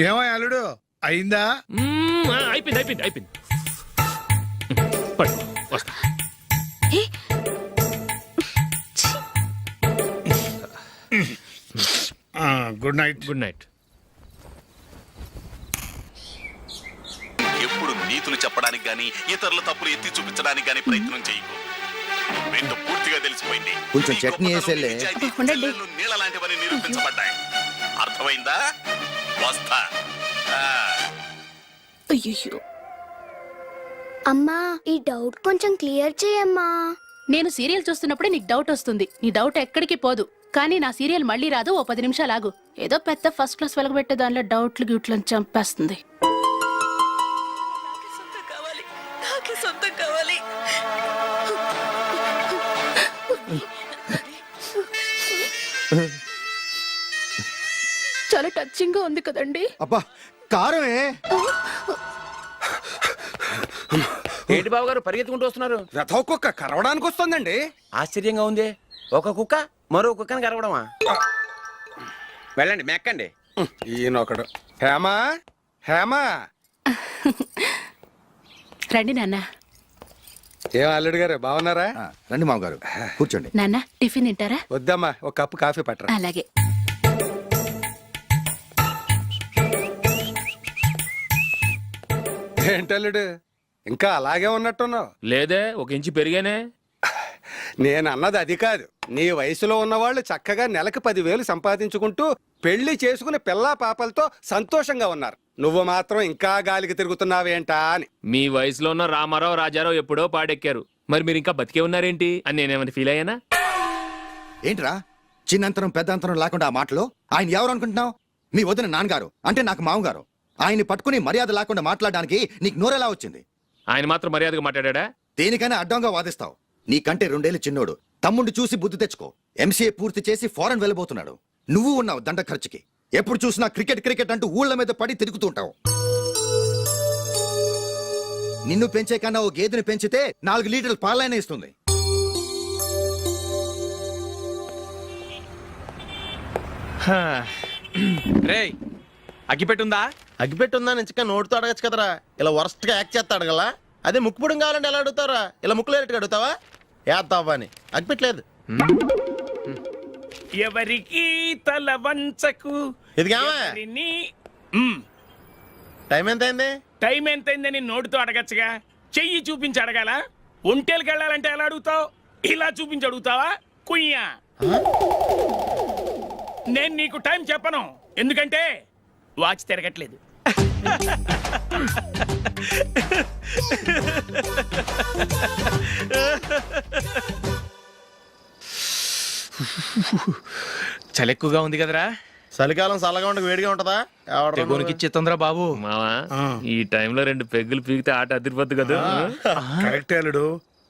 ఏమో అల్లుడు అయిందా? అయిపోయింది అయిపోయింది అయిపోయింది. పడు, వస్తా. Good night. Good night. ఎప్పుడు నీతులు చెప్పడానికి గాని ఇతరుల తప్పులు ఎత్తి చూపించడానికి గాని ప్రయత్నం చేయకు. రెండు పూర్తిగా తెలిసిపోయింది. కొంచెం చట్నీ వేసేలే. నీళ్ళ లాంటివని నిరూపించబడ్డాయి. అర్థమైందా? వస్తా. అయ్యో అమ్మా, ఈ డౌట్ కొంచెం క్లియర్ చేయమ్మా. నేను సీరియల్ చూస్తున్నప్పుడే నీకు డౌట్ వస్తుంది. నీ డౌట్ ఎక్కడికి పోదు. కానీ నా సీరియల్ మళ్ళీ రాదు. ఓ 10 నిమిషాలు ఆగు. ఏదో పెద్ద ఫస్ట్ క్లాస్ వెలగబెట్టే దానిలో డౌట్లు గ్యూట్లను చంపేస్తుంది. చాలా టచింగ్ గా ఉంది కదండి. అబ్బా కారమే. ఏంటి బాబు గారు పరిగెత్తుకుంటూ వస్తున్నారు? రథ కుక్క కరవడానికి వస్తుందండి. ఆశ్చర్యంగా ఉంది. ఒక కుక్క మరో కుక్కని కరవడమా? వెళ్ళండి మెక్కండి. ఈయనొకడు. హేమా హేమా. రండి నాన్న. ఏం అల్లుడు గారు బాగున్నారా? రండి మామగారు కూర్చోండి. నాన్న టిఫిన్ తింటారా? వద్దమ్మా, ఒక కప్పు కాఫీ పట్టరా. అలాగే. ఏంటల్లుడు ఇంకా అలాగే ఉన్నట్టున్నావు? లేదే, 1 ఇంచు పెరిగానే. నేను అన్నది అది కాదు. నీ వయసులో ఉన్నవాళ్ళు చక్కగా నెలకు 10,000 సంపాదించుకుంటూ పెళ్లి చేసుకుని పిల్లా పాపలతో సంతోషంగా ఉన్నారు. నువ్వు మాత్రం ఇంకా గాలికి తిరుగుతున్నావేంటా అని. మీ వయసులో ఉన్న రామారావు రాజారావు ఎప్పుడో పాడెక్కారు. మరి మీరు ఇంకా బతికే ఉన్నారేంటి అని నేనేమైనా ఫీల్ అయ్యానా? ఏంట్రా చిన్నంతరం పెద్దంతరం లేకుండా ఆ మాటలు? ఆయన ఎవరు అనుకుంటున్నావు? మీ వదిన నాన్నగారు, అంటే నాకు మామగారు. ఆయన్ని పట్టుకుని మర్యాద లేకుండా మాట్లాడడానికి నీకు నోరెలా వచ్చింది? ఆయన మాత్రం మర్యాదగా మాట్లాడా? దేనికైనా అడ్డంగా వాదిస్తావు. నీకంటే 2 ఏళ్ళు చిన్నోడు. తమ్ముడు చూసి బుద్ధి తెచ్చుకో. ఎంసీఏ పూర్తి చేసి ఫారెన్ వెళ్ళబోతున్నాడు. నువ్వు ఉన్నావు దండ ఖర్చుకి. ఎప్పుడు చూసినా క్రికెట్ క్రికెట్ అంటూ ఊళ్ళ మీద పడి తిరుగుతుంటావు. నిన్ను పెంచే కన్నా ఓ గేదెని పెంచితే 4 లీటర్ల పాలైన ఇస్తుంది. రేయ్ అగ్గిపెట్టుందా? అగ్గిపెట్టుందా నుంచి నోటితో అడగచ్చు కదరా. ఇలా వరస్ట్ గా యాక్ట్ చేస్తా అడగలా? అదే ముక్కుపుడు కావాలంటే ఎలా అడుగుతారా? ఇలా ముక్కులేటట్టుగా అడుగుతావా? ఏద్దావా అని. అగ్గిపెట్టలేదు. ఎవరికి తల వంచకు. ఇది టైం ఎంత అయింది? టైం ఎంతైందని నోటితో అడగచ్చుగా. చెయ్యి చూపించి అడగాల? ఒంటేలకు వెళ్ళాలంటే ఎలా అడుగుతావు? ఇలా చూపించి అడుగుతావా? కుయ్యా. నేను నీకు టైం చెప్పను, ఎందుకంటే వాచ్ తిరగట్లేదు. చలి ఎక్కువగా ఉంది కదరా. చలికాలం చల్లగా ఉండక వేడిగా ఉంటదా? ఇచ్చేతుందిరా బాబు. మావా, ఈ టైంలో 2 పెగ్గులు పీకితే ఆట అదిరిపోద్దు కదా. కరెక్ట్ అల్లుడు,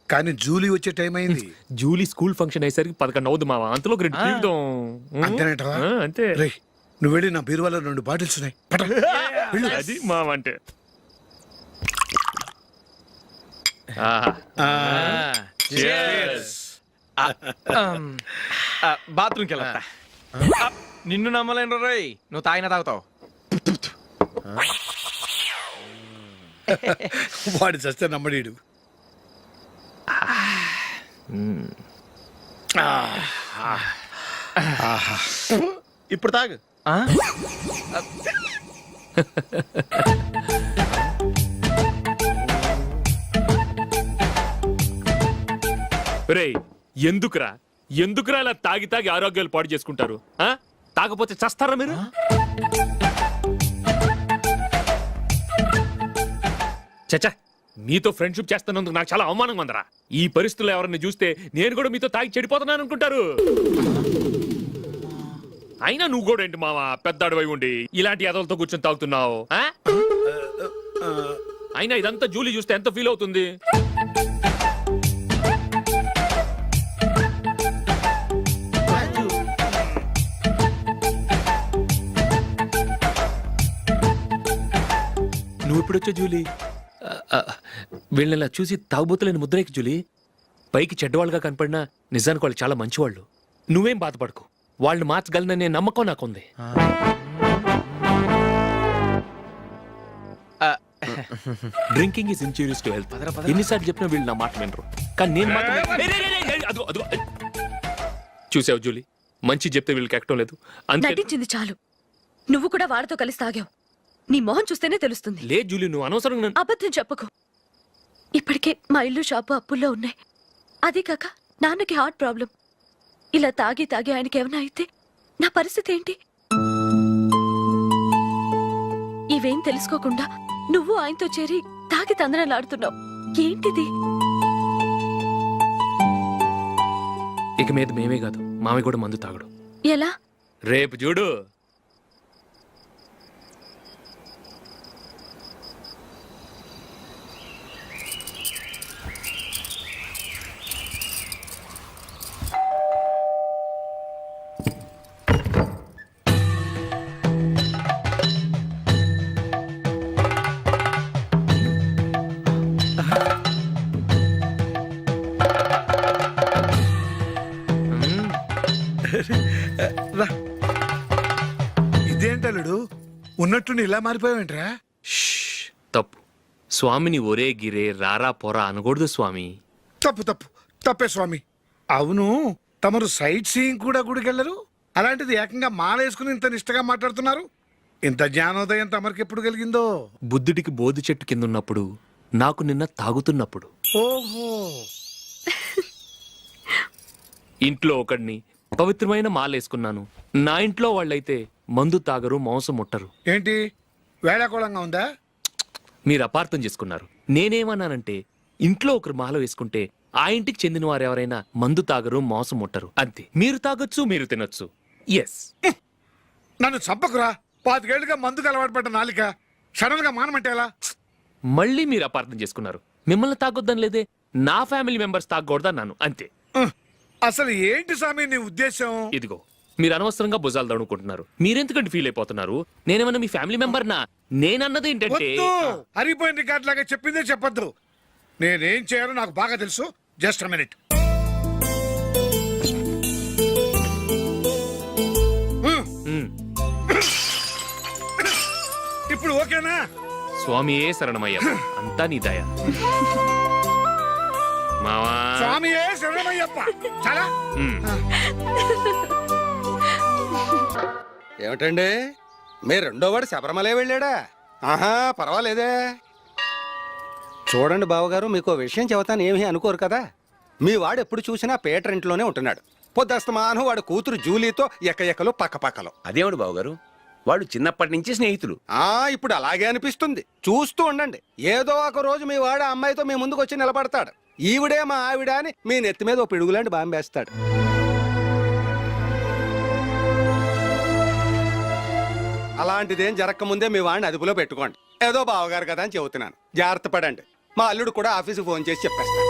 కానీ జూలీ వచ్చే టైం అయింది. జూలీ స్కూల్ ఫంక్షన్ అయ్యేసరికి 11 అవుద్ది మావా. అంతలో 2 పీకుదాం. అంతేనేటవా? అంతే. రేయ్, నువ్వు వెళ్ళి నా బీరువాలో 2 బాటిల్స్ ఉన్నాయి. అది మావా అంటే. బాత్రూమ్కి వెళ్ళా. నిన్ను నమ్మలేను రోయ్. నువ్వు తాగినా తాగుతావు. వాడి చస్తే నమ్మడీడు. ఇప్పుడు తాగు. రేయ్, ఎందుకురా ఇలా తాగి తాగి ఆరోగ్యాలు పాడు చేసుకుంటారు? తాగపోతే చస్తారా మీరు? చచ్చా, మీతో ఫ్రెండ్షిప్ చేస్తున్నందుకు నాకు చాలా అవమానంగా ఉందరా. ఈ పరిస్థితుల్లో ఎవరిని చూస్తే నేను కూడా మీతో తాగి చెడిపోతున్నాను అనుకుంటారు. అయినా నువ్వు కూడా ఏంటి మావా, పెద్ద అడవై ఉండి ఇలాంటి ఎదలతో కూర్చొని తాగుతున్నావు? అయినా ఇదంతా జూలీ చూస్తే ఎంత ఫీల్ అవుతుంది? నువ్వు ఎప్పుడొచ్చా జూలీ? వీళ్ళని చూసి తాగుబోతులేని ముద్రేకి జూలీ. పైకి చెడ్డవాళ్ళుగా కనపడినా నిజానికి వాళ్ళు చాలా మంచివాళ్ళు. నువ్వేం బాధపడకు, వాళ్ళని మార్చగలననే నమ్మకం నాకుంది. Drinking is injurious to health. ఎన్నిసార్లు చెప్పినా వీళ్ళు నా మాట వినరు. కానీ నేను మాత్రం ఏయ్, రేయ్, రేయ్, రేయ్, అదిగో, అదిగో. చూసావు జూలీ, మంచి చెప్తే వీళ్ళకి ఎక్కడం లేదు. అంతే. నటించింది చాలు. నువ్వు కూడా వాడితో కలిసి తాగావు. నీ మొహం చూస్తేనే తెలుస్తుంది. లేదు జూలీ, నువ్వు అనవసరంగా నన్ను- అబద్ధం చెప్పకు. ఇప్పటికే మా ఇల్లు షాపు అప్పుల్లో ఉన్నాయి. అదే కాక నాన్నకి హార్ట్ ప్రాబ్లం. ఇలా తాగి తాగి ఆయనకి ఏమైనా అయితే నా పరిస్థితి ఏంటి? ఇవేం తెలుసుకోకుండా నువ్వు ఆయనతో చేరి తాగి తందనలాడుతున్నావు. ఏంటిది? ఇక మీద మేమే కాదు, మావి కూడా మందు తాగడు. ఎలా? రేపు చూడు. ఇదేంటలుడు ఉన్నట్టుండి ఇలా మారిపోయావేంట్రా? షష్, తప్పు. స్వామిని ఒరే గిరే రారా పొరా అనకూడదు స్వామి. తప్పు తప్పు తప్పే స్వామి. అవును, తమరు సైట్ సీయింగ్ కూడా గుడికెళ్ళరు, అలాంటిది ఏకంగా మాలేసుకుని ఇంత నిష్టగా మాట్లాడుతున్నారు. ఇంత జ్ఞానోదయం తమరికి ఎప్పుడు కలిగిందో? బుద్ధుడికి బోధి చెట్టు కింద ఉన్నప్పుడు, నాకు నిన్న తాగుతున్నప్పుడు. ఓహో, ఇంట్లో ఒకడిని పవిత్రమైన మాలేసుకున్నాను. నా ఇంట్లో వాళ్ళైతే మందు తాగరు, మాంసం ముట్టరు. ఏంటి వేళాకోళంగా ఉందా? మీరు అపార్థం చేసుకున్నారు. నేనేమన్నానంటే, ఇంట్లో ఒకరు మాల వేసుకుంటే ఆ ఇంటికి చెందిన వారు ఎవరైనా మందు తాగరు, మాంసం ముట్టరు, అంతే. మీరు తాగొచ్చు, మీరు తినొచ్చు. ఎస్. నన్ను చంపకురా. 5 ఏళ్లుగా మందుకు అలవాటు పడ్డ నాలిక సడన్ గా మానమంటే ఎలా? మళ్ళీ మీరు అపార్థం చేసుకున్నారు. మిమ్మల్ని తాగొద్దని లేదే, నా ఫ్యామిలీ మెంబర్స్ తాగకూడదన్నాను, అంతే. అసలు ఏంటి స్వామి నీ ఉద్దేశం? ఇదిగో, మీరు అనవసరంగా భుజాలు దడుకుంటున్నారు. మీరెందుకంటే ఫీల్ అయిపోతున్నారు? నేనేమన్నా మీ ఫ్యామిలీ మెంబర్ నా? నేనన్నది ఏంటంటే, వద్దు, హరిపోయిన రికార్డ్ లాగా చెప్పిందే చెప్పొద్దు. నేనేం చేయాలో నాకు బాగా తెలుసు. Just a minute. ఇప్పుడు ఓకేనా? స్వామియే శరణమయ్య, అంతా నీ దయ. మావా, స్వామియే శరణమయ్యప్ప. చాలా ఏమిటండి, మీ రెండోవాడు శబరిమలే వెళ్ళాడా? ఆహా, పర్వాలేదే. చూడండి బావగారు, మీకు విషయం చెబుతాను, ఏమీ అనుకోరు కదా. మీ వాడు ఎప్పుడు చూసినా పేటర్ ఇంట్లోనే ఉంటున్నాడు. పొద్దస్తమానం వాడు కూతురు జూలీతో ఎక్కలు పక్కపక్కలు. అదేమిటి బావగారు, వాళ్ళు చిన్నప్పటి నుంచి స్నేహితులు. ఇప్పుడు అలాగే అనిపిస్తుంది. చూస్తూ ఉండండి, ఏదో ఒక రోజు మీ వాడు ఆ అమ్మాయితో మీ ముందుకు వచ్చి నిలబడతాడు. ఈవిడే మా ఆవిడ అని మీ నెత్తి మీద ఓ పిడుగులాంటి బాంబేస్తాడు. అలాంటిదేం జరగకముందే మీ వాడిని అదుపులో పెట్టుకోండి. ఏదో బావగారు కదా అని చెబుతున్నాను, జాగ్రత్త పడండి. మా అల్లుడు కూడా ఆఫీసుకు ఫోన్ చేసి చెప్పేస్తాను.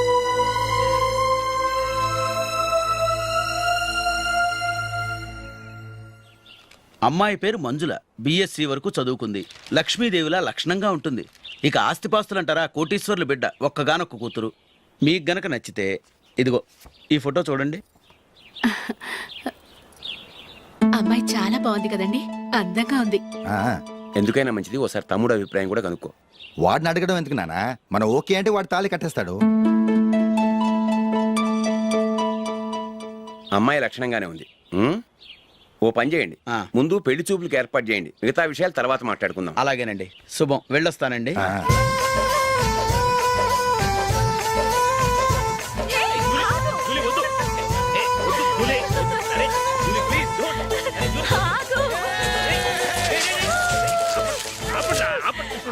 అమ్మాయి పేరు మంజుల, బిఎస్సి వరకు చదువుకుంది. లక్ష్మీదేవిలా లక్షణంగా ఉంటుంది. ఇక ఆస్తిపాస్తులంటారా, కోటీశ్వర్లు బిడ్డ, ఒక్కగానొక్క కూతురు. మీకు గనక నచ్చితే ఇదిగో ఈ ఫోటో చూడండి. అమ్మాయి చాలా బాగుంది కదండి, అందంగా ఉంది. ఎందుకైనా మంచిది ఓసారి తమ్ముడు అభిప్రాయం కూడా కనుక్కో. వాడిని అడగడం ఎందుకు నానా? మనం ఓకే అంటే వాడు తాళి కట్టేస్తాడు. అమ్మాయి లక్షణంగానే ఉంది. ఓ పని చేయండి, ముందు పెళ్లి చూపులకు ఏర్పాటు చేయండి. మిగతా విషయాలు తర్వాత మాట్లాడుకుందాం. అలాగేనండి, శుభం, వెళ్ళొస్తానండి.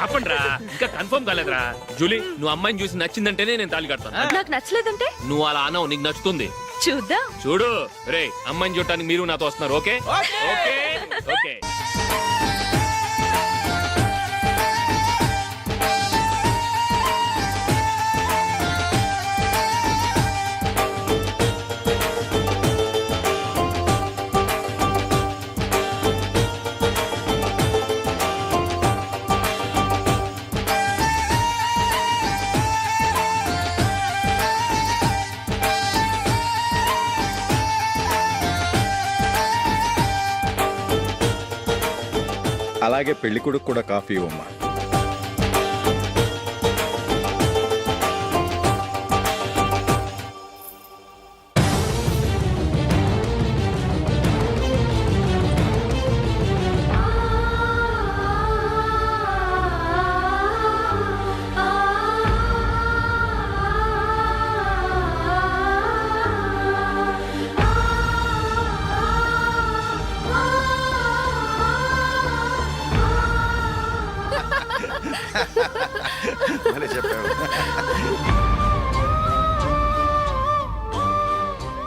ఆపండ్రా, ఇంకా కన్ఫర్మ్ కాలేదురా. జూలీ, నువ్వు అమ్మాయిని చూసి నచ్చిందంటేనే నేను తాళి కడతాను. నాకు నచ్చలేదంటే నువ్వు అలా అనవు, నీకు నచ్చుతుంది. చూద్దాం. చూడు రే, అమ్మాయిని చూడటానికి మీరు నాతో వస్తున్నారు. Okay okay okay. అలాగే పెళ్లి కొడుకు కూడా కాఫీ ఇవ్వమ్మా.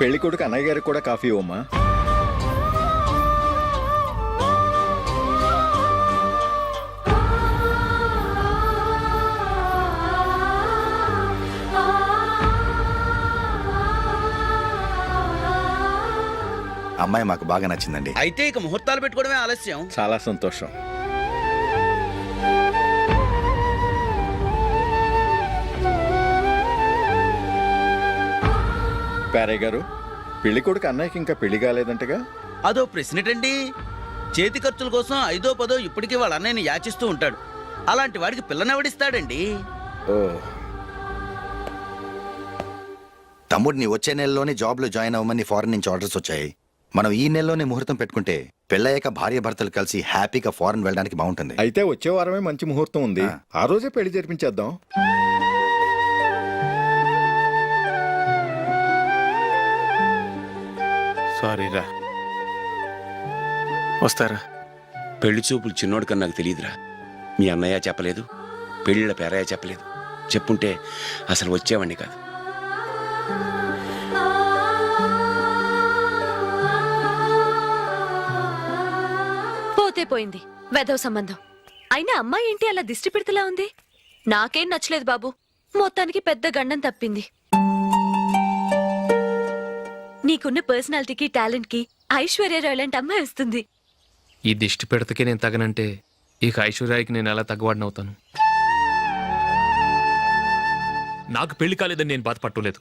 పెళ్లి కొడుకు అన్నయ్య గారికి కూడా కాఫీ ఇవ్వమ్మా. అమ్మాయి మాకు బాగా నచ్చిందండి. అయితే ఇక ముహూర్తాలు పెట్టుకోవడమే ఆలస్యం. చాలా సంతోషం. పేరయ్య గారు, పెళ్లి కొడుకు అన్నయ్యకి ఇంకా పెళ్లి కాలేదంటగా? అదో ప్రశ్నటండి. చేతి ఖర్చుల కోసం 5ో 10ో ఇప్పటికీ వాళ్ళ అన్నయ్యని యాచిస్తూ ఉంటాడు. అలాంటి వాడికి పిల్లనెవడిస్తాడండి? ఓ, తమ్ముడిని వచ్చే నెలలోనే జాబ్ లో జాయిన్ అవ్వమని ఫారెన్ నుంచి ఆర్డర్స్ వచ్చాయి. మనం ఈ నెలలోనే ముహూర్తం పెట్టుకుంటే పెళ్ళయ్యాక భార్య భర్తలు కలిసి హ్యాపీగా ఫారెన్ వెళ్ళడానికి బాగుంటుంది. అయితే వచ్చే వారమే మంచి ముహూర్తం ఉంది. ఆ రోజే పెళ్లి జరిపించేద్దాం. సారీరా. వస్తారా? పెళ్లి చూపులు చిన్నోడు కన్నా నాకు తెలియదురా. మీ అన్నయ్య చెప్పలేదు, పెళ్ళిళ్ళ పేరయ్య చెప్పలేదు. చెప్పుంటే అసలు వచ్చేవాడిని కాదు. పోతే పోయింది వెధవ సంబంధం. అయినా అమ్మాయి ఏంటి అలా దిష్టి పెడతలా ఉంది? నాకేం నచ్చలేదు బాబు. మొత్తానికి పెద్ద గండం తప్పింది. నీకున్న పర్సనాలిటీకి టాలెంట్ కి ఐశ్వర్యరాయ్ లాంటి అమ్మాయి వస్తుంది. ఈ దిష్టి పెడతకే నేను తగనంటే ఇక ఐశ్వర్యానికి నేను ఎలా తగ్గవాడినవుతాను? నాకు పెళ్లి కాలేదని నేను బాధపట్టలేదు.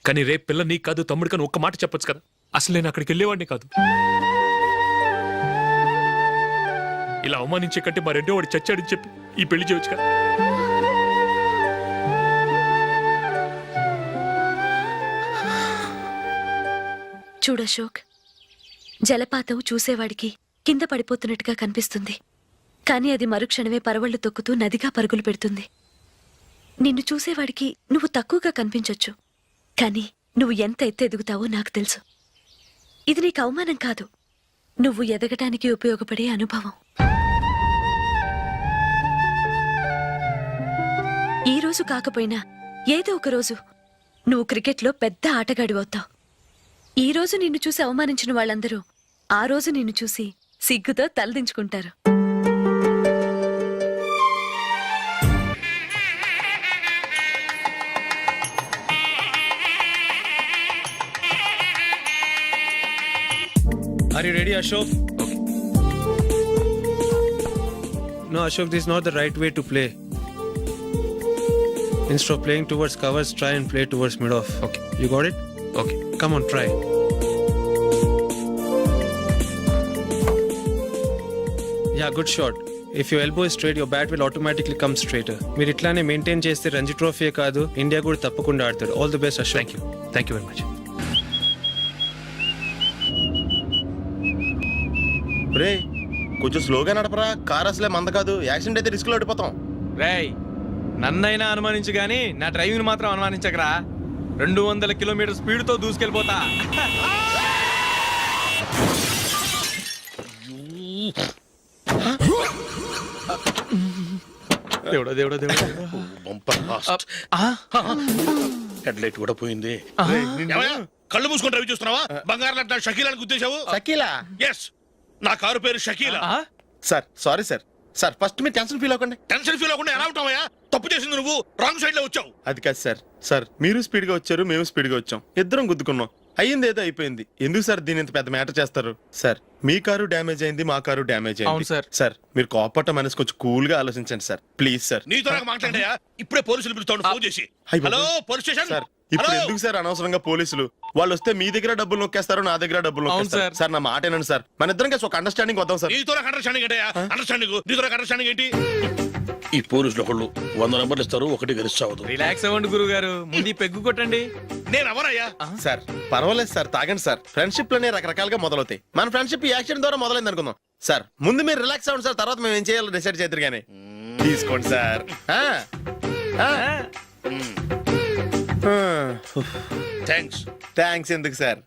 కానీ రేపు పిల్ల నీకు కాదు తమ్ముడు కానీ ఒక్క మాట చెప్పొచ్చు కదా. అసలు నేను అక్కడికి వెళ్ళేవాడిని కాదు. ఇలా అవమానించే కంటే మా రెండో వాడు చచ్చాడని చెప్పి ఈ పెళ్లి చేయొచ్చు కదా. చూడశోక్, జలపాతం చూసేవాడికి కింద పడిపోతున్నట్టుగా కనిపిస్తుంది. కానీ అది మరుక్షణమే పరవళ్లు తొక్కుతూ నదిగా పరుగులు పెడుతుంది. నిన్ను చూసేవాడికి నువ్వు తక్కువగా కనిపించొచ్చు, కానీ నువ్వు ఎంత ఎత్తు ఎదుగుతావో నాకు తెలుసు. ఇది నీకు అవమానం కాదు, నువ్వు ఎదగటానికి ఉపయోగపడే అనుభవం. ఈ రోజు కాకపోయినా ఏదో ఒక రోజు నువ్వు క్రికెట్లో పెద్ద ఆటగాడివవుతావు. ఈ రోజు నిన్ను చూసి అవమానించిన వాళ్ళందరూ ఆ రోజు నిన్ను చూసి సిగ్గుతో తలదించుకుంటారు. Are you ready, Ashok? Okay. No, Ashok, this is not the right way to play. Instead of playing towards covers, try and play towards mid-off. Okay. You got it? Okay. Come on, try. Yeah, good shot. If your elbow is straight, your bat will automatically come straighter. మీరు ఇట్లానే maintain చేస్తే Ranji trophy కాదు, India కూడా తప్పకుండా ఆడతాడు. All the best, Ashok. Thank you. Thank you very much. రే, కొంచెం స్లోగా నడపరా. కార్ అసలే మంద కాదు. యాక్సిడెంట్ అయితే రిస్క్ లో ఓడిపోతాం. రేయ్, నన్నైనా అనుమానించు గానీ నా డ్రైవింగ్ మాత్రం అనుమానించకరా. 200 కిలోమీటర్ స్పీడ్ తో దూసుకెళ్ళిపోతా. దేవుడా దేవుడా దేవుడా. హెడ్ లైట్ కూడా పోయింది. కళ్ళు మూసుకొని రవి చూస్తున్నావా? బంగారం లాంటి షకీలాని గుర్తించావు? షకీలా? ఎస్, నా కారు పేరు Shakeela. Sir sorry sir. Sir first మీరు టెన్షన్ ఫీల్ అవ్వకండి. టెన్షన్ ఫీల్ అవ్వకుండా ఎలా ఉంటావయ్యా? తప్పు చేసింది నువ్వు, రాంగ్ సైడ్ లో వచ్చావు. అది కాదు సార్. సార్ మీరు స్పీడ్ గా వచ్చారు, మేము స్పీడ్ గా వచ్చాం. ఇద్దరం గుద్దుకున్నాం. అయ్యింది ఏదో అయిపోయింది. ఎందుకు సార్ దీని ఇంత పెద్ద మ్యాటర్ చేస్తారు? సార్ మీ కారు డ్యామేజ్ అయింది, మా కారు డ్యామేజ్ అయింది. సార్. సార్ మీరు కోపట్ట మనసు కొంచెం కూల్ గా ఆలోచించండి సార్, ప్లీజ్ సార్. నీతో నాకు మాట్లాడాయా? ఇప్పుడే పోలీసులు పిలుస్తాను, ఫోన్ చేసి. Hello police station. సార్ ఇప్పుడు ఎందుకు సార్ అనవసరంగా పోలీసులు? వాళ్ళు వస్తే మీ దగ్గర డబ్బులు నొక్కేస్తారు, నా దగ్గర డబ్బులు నొక్కేస్తారు. సార్ నా మాట ఏనండి సార్. మన ఇద్దరం కలిసి ఒక అండర్స్టాండింగ్ వద్దాం సార్. నీతో నాకు అండర్స్టాండింగ్ ఏంటయ్యా? అండర్స్టాండింగ్ నీతో నాకు అండర్స్టాండింగ్ ఏంటి? ఈ పోలీసులు ఒకళ్ళు 100 నెంబర్లు ఇస్తారు, ఒకటి గెలుస్తావదు. రిలాక్స్ అవ్వండి గురువు గారు, ముందు ఈ పెగ్గు కొట్టండి. నేను ఎవరయ్యా? సార్ పర్వాలేదు సార్, తాగండి సార్. ఫ్రెండ్షిప్ లోనే రకరకాలుగా మొదలవుతాయి. మన ఫ్రెండ్షిప్ యాక్సిడెంట్ ద్వారా మొదలైంది అనుకుందాం. సార్ ముందు మీరు రిలాక్స్ అవ్వండి సార్, తర్వాత మేము ఏం చేయాలో డిసైడ్ చేద్దరు కానీ. తీసుకోండి సార్. థ్యాంక్స్. థ్యాంక్స్ ఎందుకు సార్?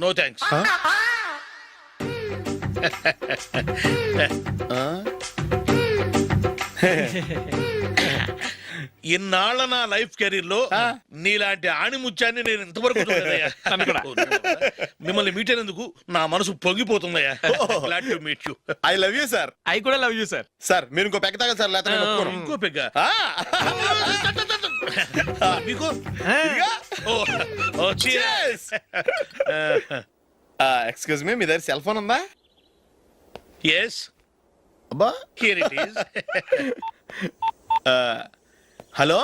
No thanks. ఇన్నాళ్ళ నా లైఫ్ కెరీర్ లో నీలాంటి ఆణిముత్యాన్ని నేను ఇంతవరకు చూడలేదయ్యా. మిమ్మల్ని మీట్ అయినందుకు నా మనసు పొంగిపోతుందయ్యా. Glad to meet you. I love you sir. I కూడా లవ్ యూ సార్. సార్ మీరు ఇంకో పెక్క తాగండి సార్, లేకపోతే నేను ఒప్పుకోను. ఇంకో పెగ్గ మీకు ఎక్స్క్యూజ్ మీ, మీ దగ్గర సెల్ ఫోన్ ఉందా? ఎస్, అబ్బా, here it is. Hello,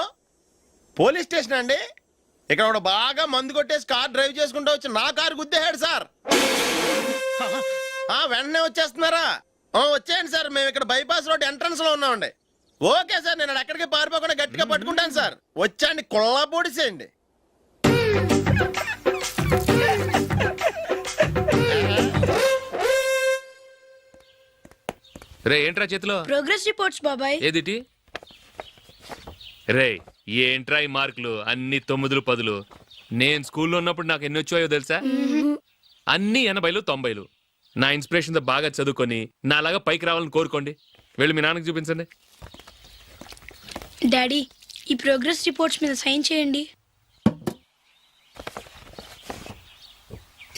police station అండి. ఇక్కడ ఒకడు బాగా మందు కొట్టేసి కార్ డ్రైవ్ చేసుకుంటూ వచ్చి నా కారు గుద్దేశాడు సార్. వెంటనే వచ్చేస్తున్నారా? వచ్చేయండి సార్, మేము ఇక్కడ బైపాస్ రోడ్ ఎంట్రన్స్ లో ఉన్నామండి. ఓకే సార్, నేను ఎక్కడికి పారిపోకుండా గట్టిగా పట్టుకుంటాను సార్. వచ్చాండి, కుళ్ళ పొడిసేయండి. రే ఏంట్రా చేతిలో? ప్రోగ్రెస్ రిపోర్ట్స్ బాబాయ్. ఏదిటి? రే ఏంట్రా ఈ మార్కులు అన్ని 9లు 10లు? నేను స్కూల్లో ఉన్నప్పుడు నాకు ఎన్ని వచ్చాయో తెలుసా? అన్ని 80లు 90లు. నా ఇన్స్పిరేషన్ తో బాగా చదువుకొని నాలాగా పైకి రావాలని కోరుకోండి. వెళ్ళి మీ నాన్నకి చూపించండి. డాడీ, ఈ ప్రోగ్రెస్ రిపోర్ట్స్ మీద సైన్ చేయండి.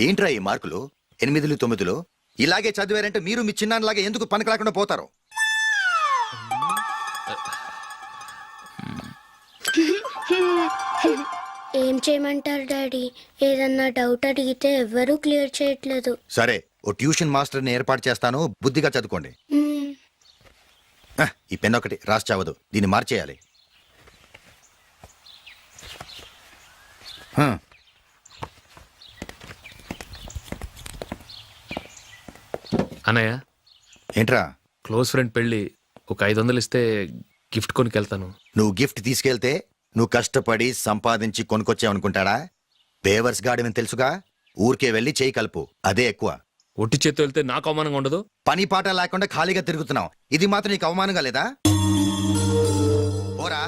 ఏంట్రా ఈ మార్కులు 8లు 9లు? ఇలాగే చదివారంటే మీరు మీ చిన్నాన్నలాగా ఎందుకు పనికిలాకుండా పోతారు? ఏం చేయమంటారు డాడీ? ఏదన్నా డౌట్ అడిగితే ఎవ్వరూ క్లియర్ చేయట్లేదు. సరే, ఓ ట్యూషన్ మాస్టర్ని ఏర్పాటు చేస్తాను, బుద్ధిగా చదువుకోండి. ఈ పెన్ ఒకటి రాసి చావదు, దీన్ని మార్చేయాలి. అన్నయ్య, ఏంట్రా? క్లోజ్ ఫ్రెండ్ పెళ్ళి ఒక 500 ఇస్తే గిఫ్ట్ కొనుకెళ్తాను. నువ్వు గిఫ్ట్ తీసుకెళ్తే నువ్వు కష్టపడి సంపాదించి కొనుక్కొచ్చావనుకుంటాడా? పేవర్స్ గాడమని తెలుసుగా, ఊరికే వెళ్ళి చేయి కలుపు, అదే ఎక్కువ. ఒట్టి చేత్తో వెళ్తే నాకు అవమానంగా ఉండదు? పని పాట లేకుండా ఖాళీగా తిరుగుతున్నావు, ఇది మాత్రం నీకు అవమానంగా లేదా? పోరా.